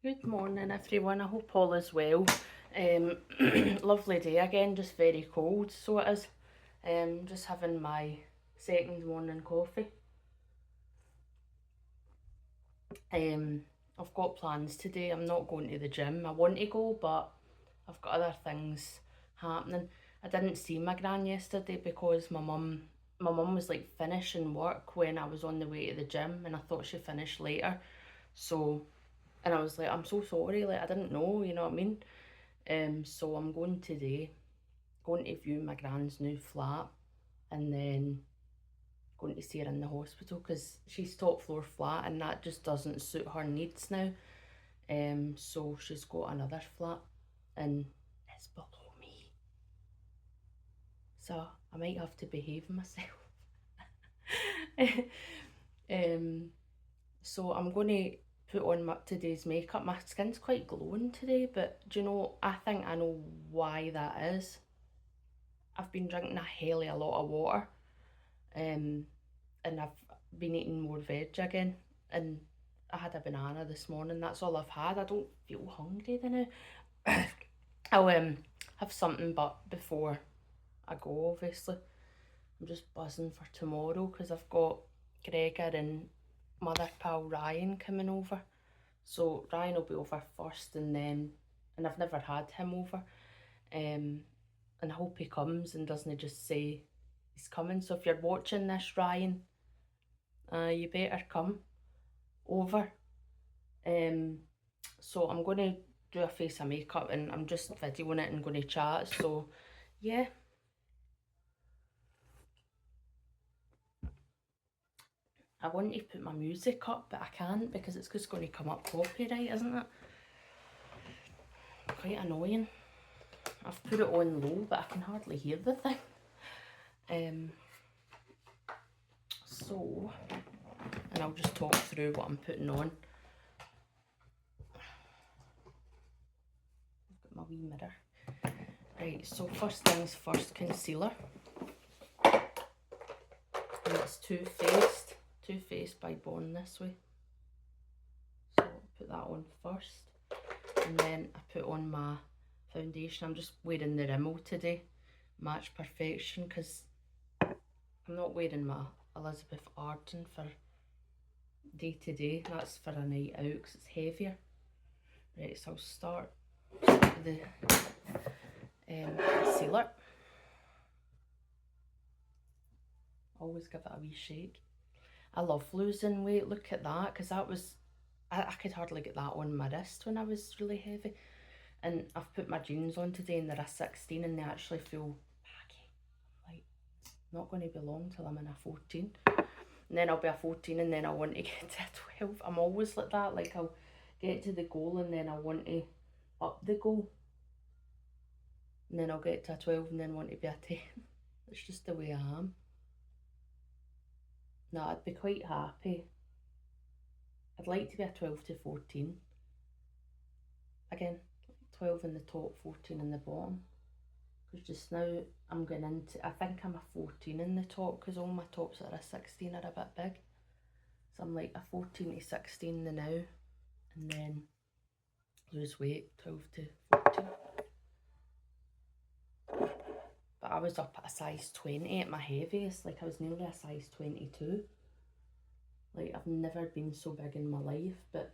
Good morning, everyone. I hope all is well. Lovely day again, just very cold, so it is. Just having my second morning coffee. Um, I've got plans today. I'm not going to the gym. I want to go, but I've got other things happening. I didn't see my gran yesterday because my mum was like finishing work when I was on the way to the gym, and I thought she finished later. So, and I was like, I'm so sorry, like I didn't know, you know what I mean? So I'm going today, going to view my gran's new flat, and then going to see her in the hospital because she's top floor flat and that just doesn't suit her needs now. So she's got another flat and it's below me. So I might have to behave myself. um, so I'm going to put on today's makeup. My skin's quite glowing today, but do you know, I think I know why that is. I've been drinking a hell of a lot of water, um, and I've been eating more veg again. And I had a banana this morning. That's all I've had. I don't feel hungry then now. I'll have something, but before I go, obviously, I'm just buzzing for tomorrow because I've got Gregor and my other pal Ryan coming over. So Ryan will be over first, and I've never had him over. Um, and I hope he comes and doesn't just say he's coming. So if you're watching this, Ryan, you better come over. Um, so I'm going to do a face of makeup and I'm just videoing it and going to chat. So yeah, I want to put my music up, but I can't because it's just going to come up copyright, isn't it? Quite annoying. I've put it on low, but I can hardly hear the thing. Um, so, and I'll just talk through what I'm putting on. I've got my wee mirror. Right, so first things first, concealer. And it's Too Faced by Born This Way. So I'll put that on first. And then I put on my foundation. I'm just wearing the Rimmel today, Match Perfection, because I'm not wearing my Elizabeth Arden for day to day. That's for a night out because it's heavier. Right, so I'll start with the concealer. Always give it a wee shake. I love losing weight. Look at that, because that was, I could hardly get that on my wrist when I was really heavy. And I've put my jeans on today and they're a 16 and they actually feel baggy. Like, not going to be long till I'm in a 14. And then I'll be a 14 and then I want to get to a 12. I'm always like that. Like, I'll get to the goal and then I want to up the goal. And then I'll get to a 12 and then want to be a 10. It's just the way I am. No, I'd be quite happy. I'd like to be a 12 to 14. Again, 12 in the top, 14 in the bottom. Because just now I'm going into, I think I'm a 14 in the top because all my tops that are a 16 are a bit big. So I'm like a 14 to 16 the now, and then lose weight 12 to 14. But I was up at a size 20 at my heaviest, like I was nearly a size 22. Like I've never been so big in my life, but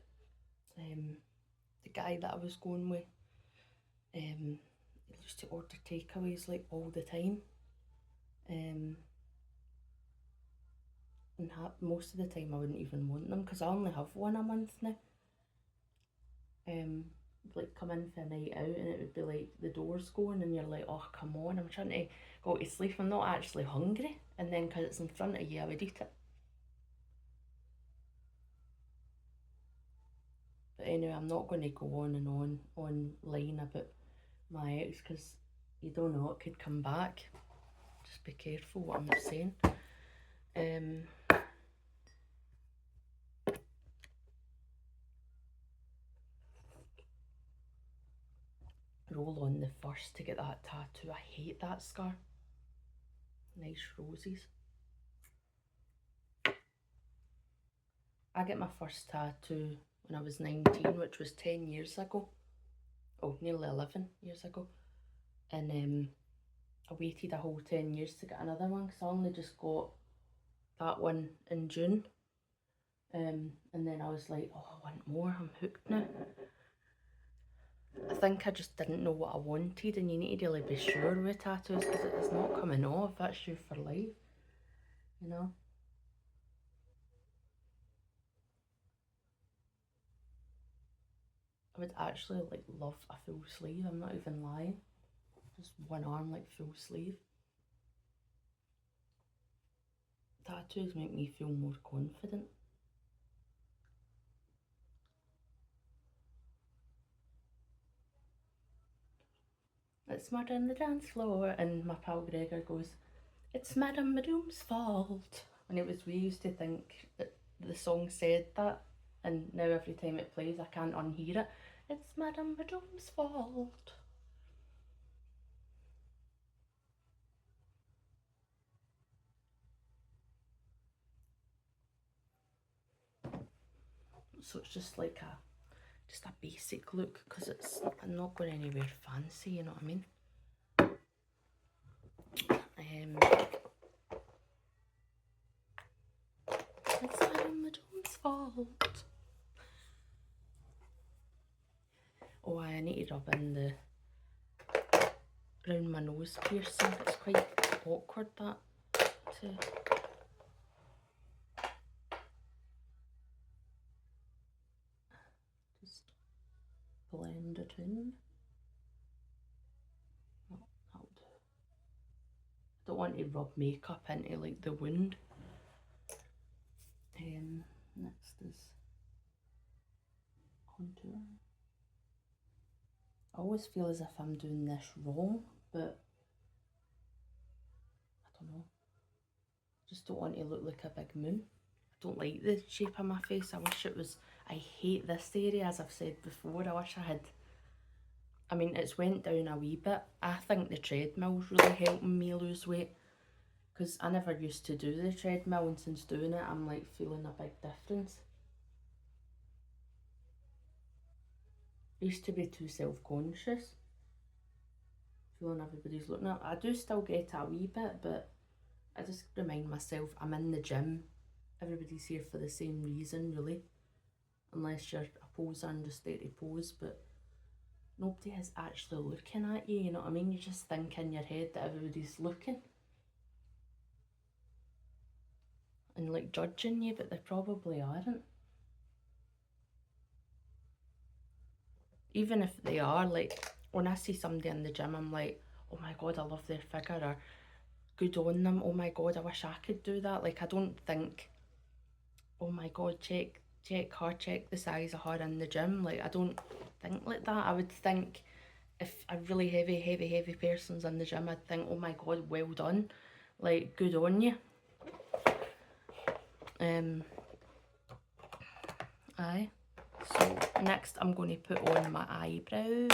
the guy that I was going with, he used to order takeaways like all the time. And most of the time I wouldn't even want them because I only have one a month now. Like come in for a night out and it would be like the doors going and you're like, oh come on, I'm trying to go to sleep, I'm not actually hungry, and then because it's in front of you I would eat it. But anyway, I'm not going to go on and on online about my ex because you don't know, it could come back. Just be careful what I'm saying. Roll on the first to get that tattoo. I hate that scar. Nice roses. I get my first tattoo when I was 19, which was 10 years ago. Oh, nearly 11 years ago. And I waited a whole 10 years to get another one because I only just got that one in June. And then I was like, oh, I want more, I'm hooked now. I think I just didn't know what I wanted, and you need to really be sure with tattoos because it's not coming off, that's you for life, you know? I would actually like love a full sleeve, I'm not even lying. Just one arm, like full sleeve. Tattoos make me feel more confident. It's murder on the dance floor, and my pal Gregor goes, it's Madame Madoom's fault. When it was, we used to think that the song said that, and now every time it plays I can't unhear it. It's Madame Madoom's fault. So it's just like a basic look because I'm not going anywhere fancy, you know what I mean? It's Madame Madoom's fault. Oh, I need to rub in the round my nose piercing. It's quite awkward that to just blend it in. That'll do. I don't want to rub makeup into like the wound. Next is contour. I always feel as if I'm doing this wrong, but I don't know. Just don't want to look like a big moon. I don't like the shape of my face. I wish it was, I hate this area, as I've said before. I wish I had, I mean, it's went down a wee bit. I think the treadmill's really helping me lose weight because I never used to do the treadmill, and since doing it, I'm like feeling a big difference. I used to be too self-conscious, feeling everybody's looking at me. I do still get a wee bit, but I just remind myself I'm in the gym. Everybody's here for the same reason, really. Unless you're a poser and just there to pose, but nobody is actually looking at you, you know what I mean? You just think in your head that everybody's looking and like judging you, but they probably aren't. Even if they are, like when I see somebody in the gym, I'm like, oh my god, I love their figure, or good on them, oh my god, I wish I could do that. Like, I don't think, oh my god, check her, check the size of her in the gym. Like, I don't think like that. I would think if a really heavy person's in the gym, I'd think, oh my god, well done, like, good on you. Aye. So next I'm going to put on my eyebrows.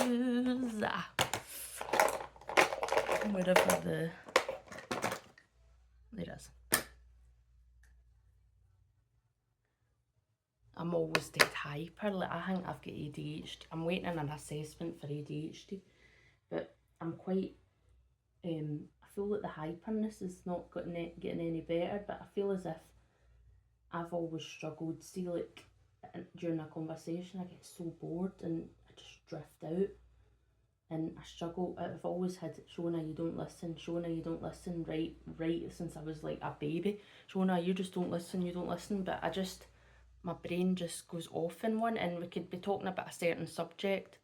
Wherever there is. I'm always dead hyper. Like, I think I've got ADHD. I'm waiting on an assessment for ADHD, but I'm quite, I feel like the hyperness is not getting any better, but I feel as if I've always struggled. See, like, during a conversation, I get so bored and I just drift out. And I struggle. I've always had, Shona, you don't listen. Shona, you don't listen. Right, since I was like a baby. Shona, you just don't listen. You don't listen. But I just, my brain just goes off in one, and we could be talking about a certain subject.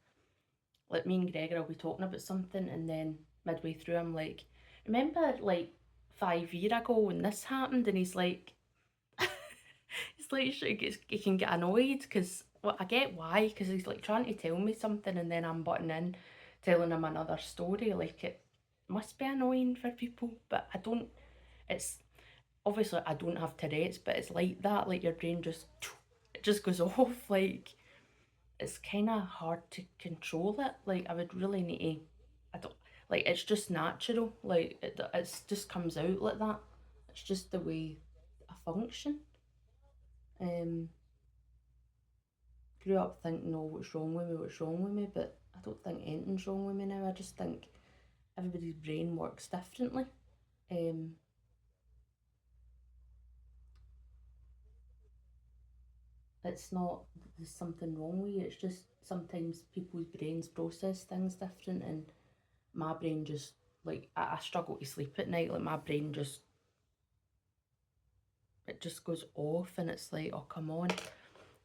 Like, me and Gregor will be talking about something, and then midway through, I'm like, remember like 5 years ago when this happened? And he's like, he's like, he can get annoyed because, well, I get why, because he's like trying to tell me something, and then I'm butting in, telling him another story. Like, it must be annoying for people, but I don't. It's obviously I don't have Tourette's, but it's like that. Like, your brain just, it just goes off. Like, it's kind of hard to control it. Like, I would really need to. I don't like. It's just natural. Like, it's just comes out like that. It's just the way I function. grew up thinking, oh, what's wrong with me, but I don't think anything's wrong with me now. I just think everybody's brain works differently. It's not there's something wrong with you, it's just sometimes people's brains process things different, and my brain just, like, I struggle to sleep at night. Like, my brain just, it just goes off, and it's like, oh, come on.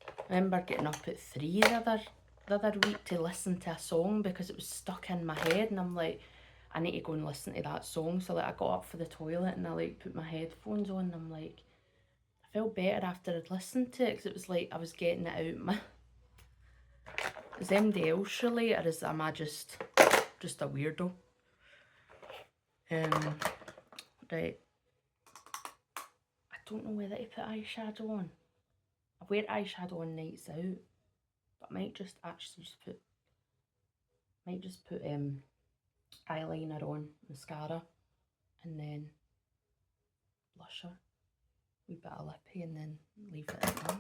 I remember getting up at 3 the other week to listen to a song because it was stuck in my head, and I'm like, I need to go and listen to that song. So, like, I got up for the toilet and I, like, put my headphones on, and I'm like, I felt better after I'd listened to it, because it was like I was getting it out my... Is MD else related, or is am I just a weirdo? Right. I don't know whether to put eyeshadow on. I wear eyeshadow on nights out, but I might just actually put eyeliner on, mascara, and then blusher, wee bit of lippy, and then leave it at that.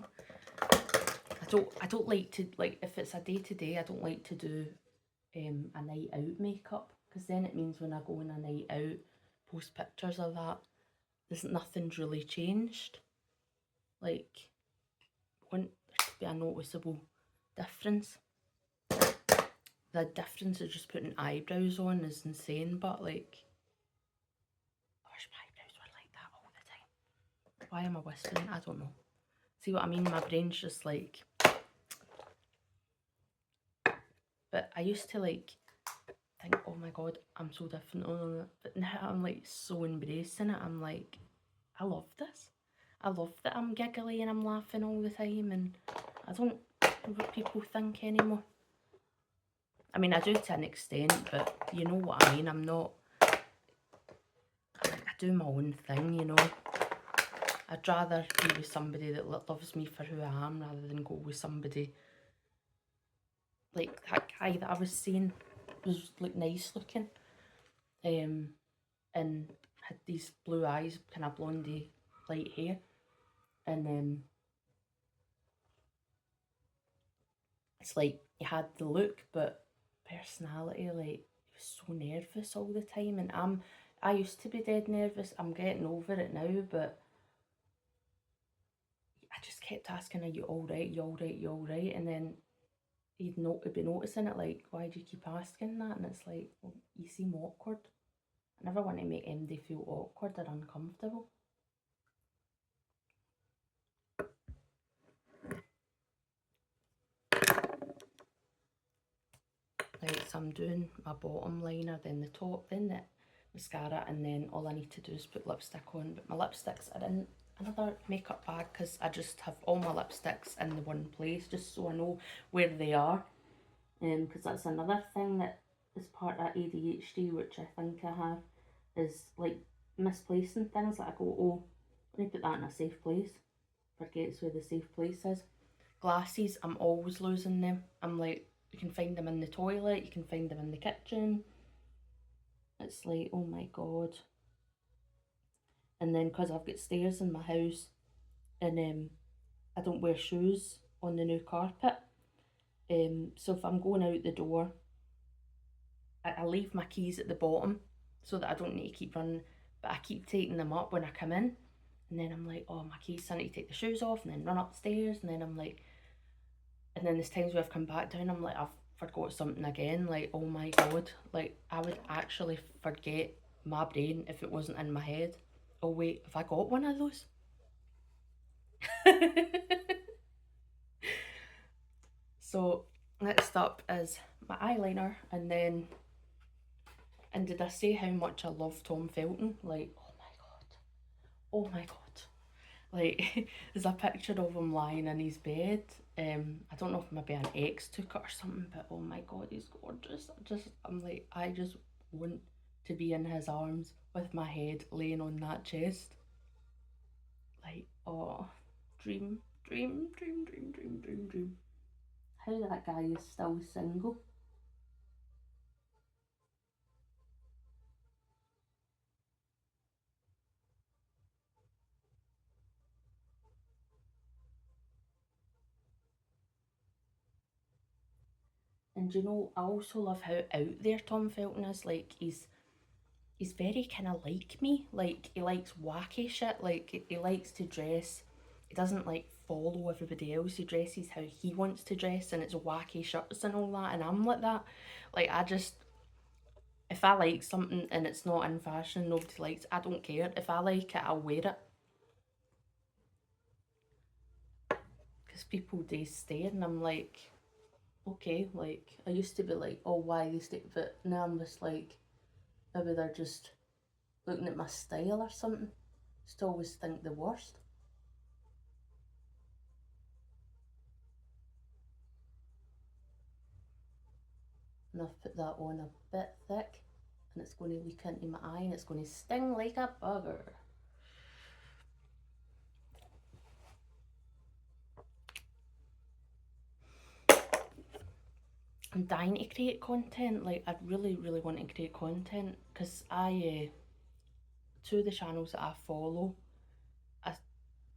I don't like to, like, if it's a day to day, I don't like to do a night out makeup, because then it means when I go on a night out, post pictures of that, nothing's really changed. Like, want there to be a noticeable difference. The difference of just putting eyebrows on is insane, but, like, I wish my eyebrows were like that all the time. Why am I whispering? I don't know. See what I mean? My brain's just like... But I used to, like, think, oh my god, I'm so different. But now I'm, like, so embracing it. I'm like, I love this. I love that I'm giggly and I'm laughing all the time, and I don't know what people think anymore. I mean, I do to an extent, but you know what I mean. I'm not... I do my own thing, you know. I'd rather be with somebody that loves me for who I am, rather than go with somebody like that guy that I was saying was, like, nice looking, and had these blue eyes, kind of blondie, light hair, and it's like he had the look, but personality, like, he was so nervous all the time, and I used to be dead nervous. I'm getting over it now, but I just kept asking, are you alright, you alright, you alright, and then he'd be noticing it, like, why do you keep asking that? And it's like, well, you seem awkward. I never want to make MD feel awkward or uncomfortable. Right, so I'm doing my bottom liner, then the top, then the mascara, and then all I need to do is put lipstick on. But my lipsticks are in another makeup bag, because I just have all my lipsticks in the one place, just so I know where they are. Because that's another thing that is part of ADHD, which I think I have, is, like, misplacing things. Like, I go, oh, let me put that in a safe place. Forgets where the safe place is. Glasses, I'm always losing them. I'm like, you can find them in the toilet, you can find them in the kitchen. It's like, oh my god. And then, because I've got stairs in my house, and I don't wear shoes on the new carpet, so if I'm going out the door, I leave my keys at the bottom so that I don't need to keep running, but I keep taking them up when I come in, and then I'm like, oh, my keys, so I need to take the shoes off and then run upstairs, and then I'm like, and then there's times where I've come back down, I'm like, I've forgot something again, like, oh my god, like, I would actually forget my brain if it wasn't in my head. Oh wait, have I got one of those? So next up is my eyeliner, and then, and did I say how much I love Tom Felton? Like, oh my god, oh my god. Like, there's a picture of him lying in his bed. I don't know if maybe an ex took it or something, but oh my god, he's gorgeous. I'm like, I just want to be in his arms with my head laying on that chest. Like, oh, dream, dream, dream, dream, dream, dream, dream. How that guy is still single. And you know, I also love how out there Tom Felton is. Like he's very kind of like me. Like he likes wacky shit. Like he likes to dress. He doesn't like follow everybody else. He dresses how he wants to dress, and it's wacky shirts and all that. And I'm like that. Like I just, if I like something and it's not in fashion, nobody likes it, I don't care. If I like it, I'll wear it. Because people do stare, and I'm like, okay. Like I used to be like, oh, why they stare, but now I'm just like, maybe they're just looking at my style or something. Just always think the worst. And I've put that on a bit thick, and it's going to leak into my eye and it's going to sting like a bugger. I'm dying to create content. Like I really want to create content because two of the channels that I follow, I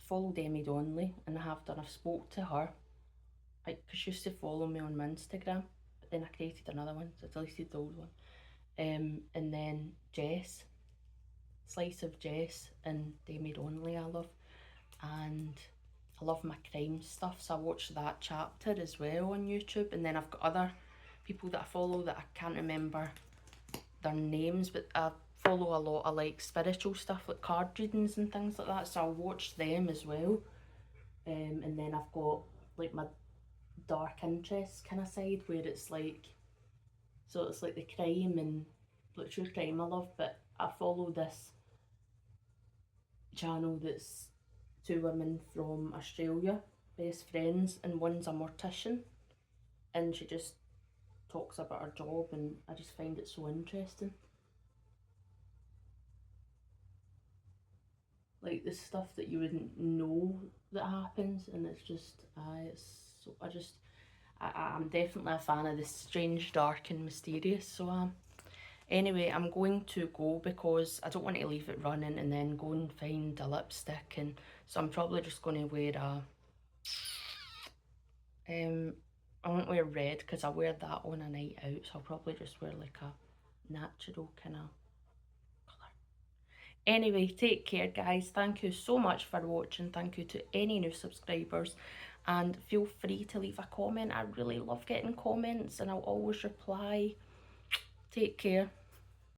followed Emmy Donnelly and I have done. I've spoke to her, like because she used to follow me on my Instagram, but then I created another one, so I deleted the old one. And then Jess, Slice of Jess and Emmy Donnelly I love, and I love my crime stuff, so I watched that chapter as well on YouTube. And then I've got other people that I follow that I can't remember their names, but I follow a lot of like spiritual stuff, like card readings and things like that, so I'll watch them as well. And then I've got like my dark interest kind of side where it's like, so it's like the crime and like true crime I love, but I follow this channel that's two women from Australia, best friends, and one's a mortician, and she just talks about her job, and I just find it so interesting. Like the stuff that you wouldn't know that happens, and it's just, it's so, I'm definitely a fan of the strange, dark, and mysterious. So anyway, I'm going to go because I don't want to leave it running and then go and find a lipstick, and so I'm probably just going to wear a I won't wear red because I wear that on a night out, so I'll probably just wear like a natural kind of colour. Anyway, take care, guys. Thank you so much for watching. Thank you to any new subscribers, and feel free to leave a comment. I really love getting comments and I'll always reply. Take care.